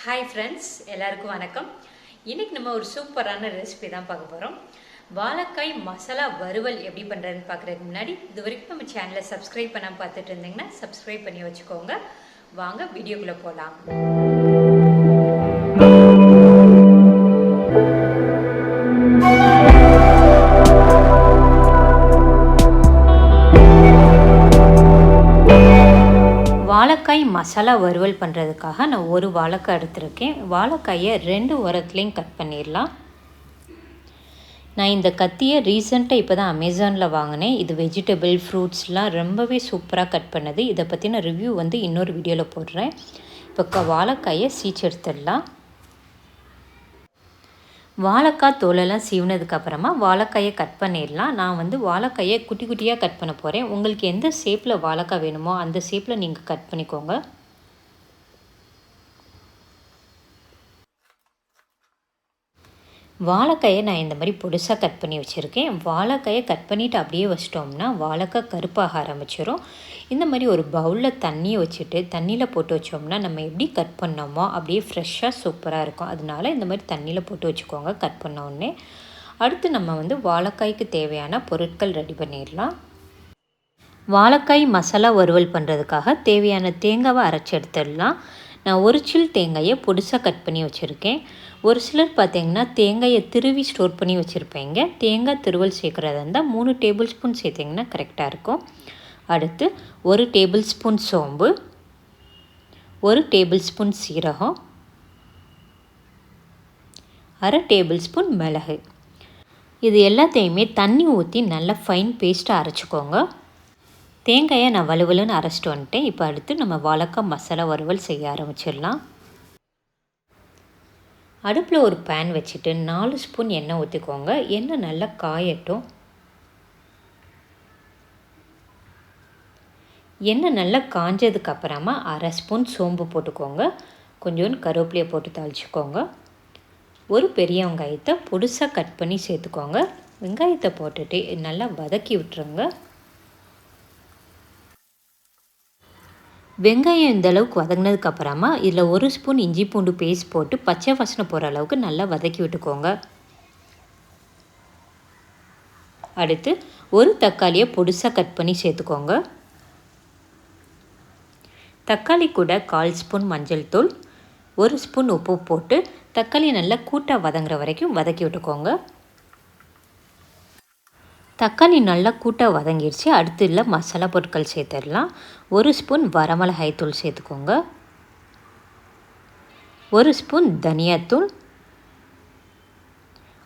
Hi friends, எல்லாருக்கும் வணக்கம். இன்னைக்கு நம்ம ஒரு சூப்பரான ரெசிபி தான் பார்க்க போறோம். வாழைக்காய் மசாலா வறுவல் எப்படி பண்றதுன்னு பார்க்கறதுக்கு முன்னாடி இதுவரைக்கும் நம்ம சேனலை சப்ஸ்கிரைப் பண்ணாம பார்த்துட்டு இருந்தீங்கன்னா சப்ஸ்கிரைப் பண்ணி வச்சுக்கோங்க. வாங்க வீடியோக்குள்ள போலாம். வாழைக்காய் மசாலா வறுவல் பண்ணுறதுக்காக நான் ஒரு வாழைக்காய் எடுத்திருக்கேன். வாழைக்காயை 2 ஓரத்துலேயும் கட் பண்ணிடலாம். நான் இந்த கத்தியை ரீசெண்டாக இப்போ தான் அமேசானில் வாங்கினேன். இது வெஜிடபிள் ஃப்ரூட்ஸ்லாம் ரொம்பவே சூப்பராக கட் பண்ணது. இதை பற்றின ரிவ்யூ இன்னொரு வீடியோவில் போடுறேன். இப்போ வாழைக்காயை சீச்சு எடுத்துடலாம். வாழைக்காய் தோலெல்லாம் சீவினதுக்கப்புறமா வாழைக்காயை கட் பண்ணிடலாம். நான் வாழைக்காயை குட்டி குட்டியாக கட் பண்ண போகிறேன். உங்களுக்கு எந்த ஷேப்பில் வாழைக்காய் வேணுமோ அந்த ஷேப்பில் நீங்கள் கட் பண்ணிக்கோங்க. வாழைக்காயை நான் இந்த மாதிரி பொடிசாக கட் பண்ணி வச்சுருக்கேன். வாழைக்காயை கட் பண்ணிவிட்டு அப்படியே வச்சிட்டோம்னா வாழைக்காய் கருப்பாக ஆரம்பிச்சிடும். இந்த மாதிரி ஒரு பவுலில் தண்ணியை வச்சுட்டு தண்ணியில் போட்டு வச்சோம்னா நம்ம எப்படி கட் பண்ணோமோ அப்படியே ஃப்ரெஷ்ஷாக சூப்பராக இருக்கும். அதனால இந்த மாதிரி தண்ணியில் போட்டு வச்சுக்கோங்க கட் பண்ண உடனே. அடுத்து நம்ம வாழைக்காய்க்கு தேவையான பொருட்கள் ரெடி பண்ணிடலாம். வாழைக்காய் மசாலா வறுவல் பண்ணுறதுக்காக தேவையான தேங்காவை அரைச்சி எடுத்துடலாம். நான் ஒரு சில் தேங்காயை பொடிசாக கட் பண்ணி வச்சுருக்கேன். ஒரு சிலர் பார்த்திங்கன்னா தேங்காயை திருவி ஸ்டோர் பண்ணி வச்சுருப்பீங்க. தேங்காய் திருவல் சேர்க்குறதா இருந்தால் 3 டேபிள் ஸ்பூன் சேர்த்திங்கன்னா கரெக்டாக இருக்கும். அடுத்து 1 டேபிள் ஸ்பூன் சோம்பு, 1 டேபிள் ஸ்பூன் சீரகம், 1/2 டேபிள் ஸ்பூன் மிளகு. இது எல்லாத்தையுமே தண்ணி ஊற்றி நல்லா ஃபைன் பேஸ்ட்டாக அரைச்சிக்கோங்க. தேங்காயை நான் வலுவலுன்னு அரைச்சிட்டு வந்துட்டேன். இப்போ அடுத்து நம்ம வாழைக்காய் மசாலா வறுவல் செய்ய ஆரம்பிச்சிடலாம். அடுப்பில் ஒரு பேன் வச்சுட்டு 4 ஸ்பூன் எண்ணெய் ஊற்றிக்கோங்க. எண்ணெய் நல்லா காயட்டும். எண்ணெய் நல்லா காஞ்சதுக்கப்புறமா 1/2 ஸ்பூன் சோம்பு போட்டுக்கோங்க. கொஞ்சோண்டு கருவேப்பிலையை போட்டு தாளிச்சிக்கோங்க. ஒரு பெரிய வெங்காயத்தை பொடிசாக கட் பண்ணி சேர்த்துக்கோங்க. வெங்காயத்தை போட்டுட்டு நல்லா வதக்கி விட்டுருங்க. வெங்காயம் இந்த அளவுக்கு வதங்கினதுக்கப்புறமா இதில் 1 ஸ்பூன் இஞ்சி பூண்டு பேஸ்ட் போட்டு பச்சை வாசனை போகிற அளவுக்கு நல்லா வதக்கி விட்டுக்கோங்க. அடுத்து ஒரு தக்காளியை பொடிசாக கட் பண்ணி சேர்த்துக்கோங்க. தக்காளி கூட 1/4 ஸ்பூன் மஞ்சள் தூள், 1 ஸ்பூன் உப்பு போட்டு தக்காளி நல்லா கூட்டாக வதங்குற வரைக்கும் வதக்கி விட்டுக்கோங்க. தக்காளி நல்லா கூட்டாக வதங்கிடுச்சு. அடுத்து இல்லை மசாலா பொருட்கள் சேர்த்துடலாம். 1 ஸ்பூன் வரமிளகாய் தூள் சேர்த்துக்கோங்க, 1 ஸ்பூன் தனியாத்தூள்,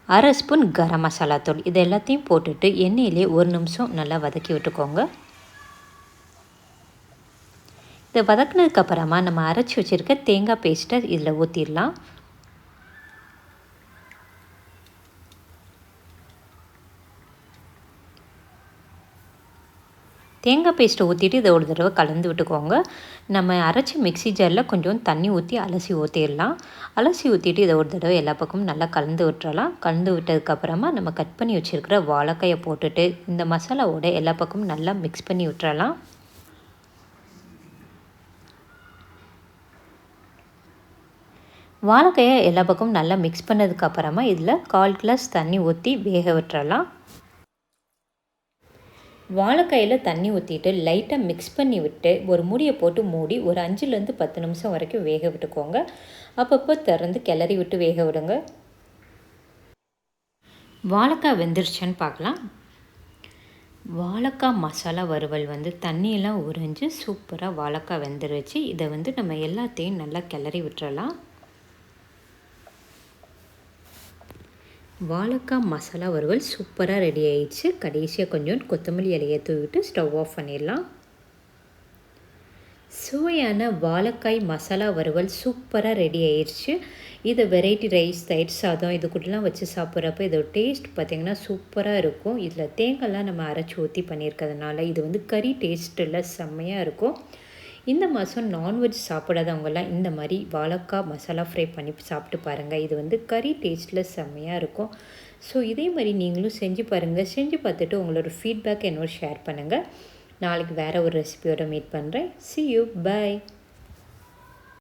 1/2 ஸ்பூன் கரம் மசாலா தூள். இது எல்லாத்தையும் போட்டுட்டு எண்ணெயிலே 1 நிமிஷம் நல்லா வதக்கி விட்டுக்கோங்க. இதை வதக்கினதுக்கப்புறமா நம்ம அரைச்சி வச்சுருக்க தேங்காய் பேஸ்ட்டை இதில் ஊற்றிடலாம். தேங்காய் பேஸ்ட்டை ஊற்றிட்டு இதை ஒரு தடவை கலந்து விட்டுக்கோங்க. நம்ம அரைச்சி மிக்ஸி ஜாரில் கொஞ்சம் தண்ணி ஊற்றி அலசி ஊற்றிடலாம். அலசி ஊற்றிட்டு இதை ஒரு தடவை எல்லா பக்கமும் நல்லா கலந்து விட்டுறலாம். கலந்து விட்டதுக்கப்புறமா நம்ம கட் பண்ணி வச்சுருக்கிற வாழைக்காயை போட்டுட்டு இந்த மசாலாவோட எல்லா பக்கமும் நல்லா மிக்ஸ் பண்ணி விட்டுறலாம். வாழைக்காயை எல்லா பக்கமும் நல்லா மிக்ஸ் பண்ணதுக்கப்புறமா இதில் 1/4 கிளாஸ் தண்ணி ஊற்றி வேக விட்டுறலாம். வாழைக்காயில் தண்ணி ஊற்றிட்டு லைட்டாக மிக்ஸ் பண்ணி விட்டு ஒரு மூடியை போட்டு மூடி ஒரு 5லேருந்து 10 நிமிஷம் வரைக்கும் வேக விட்டுக்கோங்க. அப்பப்போ திறந்து கிளறி விட்டு வேக விடுங்க. வாழைக்காய் வெந்துருச்சான்னு பார்க்கலாம். வாழைக்காய் மசாலா வறுவல் தண்ணியெல்லாம் உறிஞ்சு சூப்பராக வாழைக்காய் வெந்துருச்சு. இதை நம்ம எல்லாத்தையும் நல்லா கிளறி விட்டுறலாம். வாழைக்காய் மசாலா வறுவல் சூப்பராக ரெடி ஆயிடுச்சு. கடைசியாக கொஞ்சம் கொத்தமல்லி இலையை தூவிட்டு ஸ்டவ் ஆஃப் பண்ணிடலாம். சுவையான வாழைக்காய் மசாலா வறுவல் சூப்பராக ரெடி ஆயிடுச்சு. இதை வெரைட்டி ரைஸ், தயிர் சாதம் இது கூடலாம் வச்சு சாப்பிட்றப்ப இதோட டேஸ்ட் பார்த்திங்கன்னா சூப்பராக இருக்கும். இதில் தேங்காய்லாம் நம்ம அரைச்சி ஊற்றி பண்ணியிருக்கிறதுனால இது கறி டேஸ்ட்டில் செம்மையாக இருக்கும். இந்த மாதம் நான்வெஜ் சாப்பிடாதவங்கெல்லாம் இந்த மாதிரி வாழைக்காய் மசாலா ஃப்ரை பண்ணி சாப்பிட்டு பாருங்கள். இது கறி டேஸ்ட்டில் செம்மையாக இருக்கும். ஸோ இதே மாதிரி நீங்களும் செஞ்சு பாருங்கள். செஞ்சு பார்த்துட்டு உங்களோட ஃபீட்பேக் என்னோட ஷேர் பண்ணுங்கள். நாளைக்கு வேறு ஒரு ரெசிபியோட மீட் பண்ணுறேன். See you. Bye.